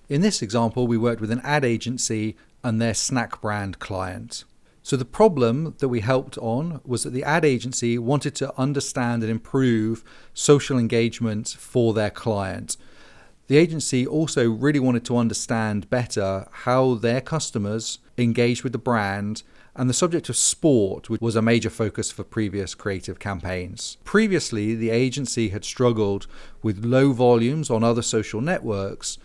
In this example, we worked with an ad agency and their snack brand client. So the problem that we helped on was that the ad agency wanted to understand and improve social engagement for their client. The agency also really wanted to understand better how their customers engage with the brand, and the subject of sport was a major focus for previous creative campaigns. Previously, the agency had struggled with low volumes on other social networks,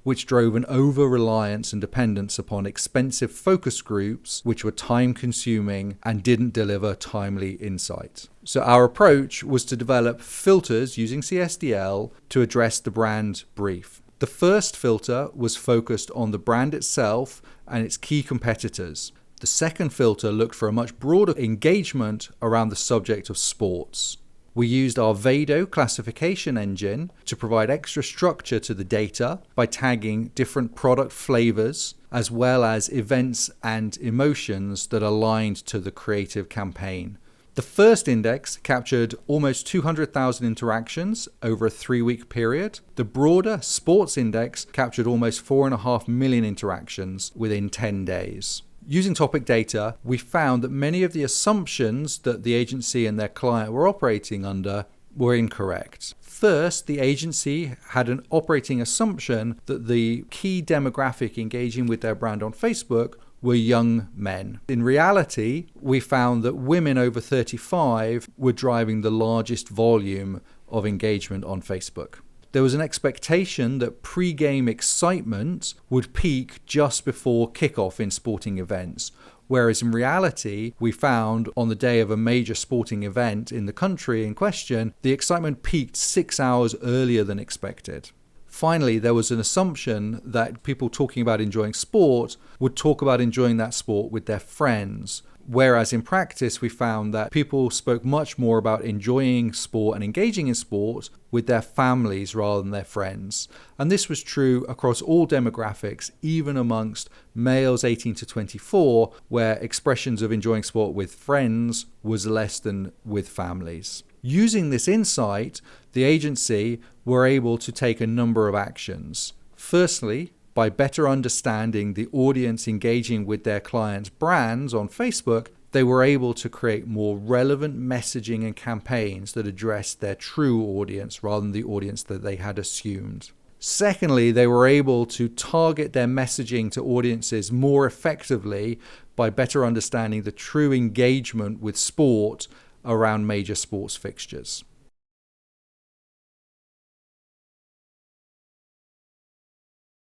which drove an over-reliance and dependence upon expensive focus groups, which were time-consuming and didn't deliver timely insight. So our approach was to develop filters using CSDL to address the brand brief. The first filter was focused on the brand itself and its key competitors. The second filter looked for a much broader engagement around the subject of sports. We used our Vado classification engine to provide extra structure to the data by tagging different product flavors, as well as events and emotions that aligned to the creative campaign. The first index captured almost 200,000 interactions over a 3-week period. The broader sports index captured almost 4.5 million interactions within 10 days. Using topic data, we found that many of the assumptions that the agency and their client were operating under were incorrect. First, the agency had an operating assumption that the key demographic engaging with their brand on Facebook were young men. In reality, we found that women over 35 were driving the largest volume of engagement on Facebook. There was an expectation that pre-game excitement would peak just before kickoff in sporting events, whereas in reality, we found on the day of a major sporting event in the country in question, the excitement peaked 6 hours earlier than expected. Finally, there was an assumption that people talking about enjoying sport would talk about enjoying that sport with their friends, whereas in practice we found that people spoke much more about enjoying sport and engaging in sport with their families rather than their friends. And this was true across all demographics, even amongst males 18 to 24, where expressions of enjoying sport with friends was less than with families. Using this insight, the agency were able to take a number of actions. Firstly, by better understanding the audience engaging with their clients' brands on Facebook, they were able to create more relevant messaging and campaigns that addressed their true audience rather than the audience that they had assumed. Secondly, they were able to target their messaging to audiences more effectively by better understanding the true engagement with sport around major sports fixtures.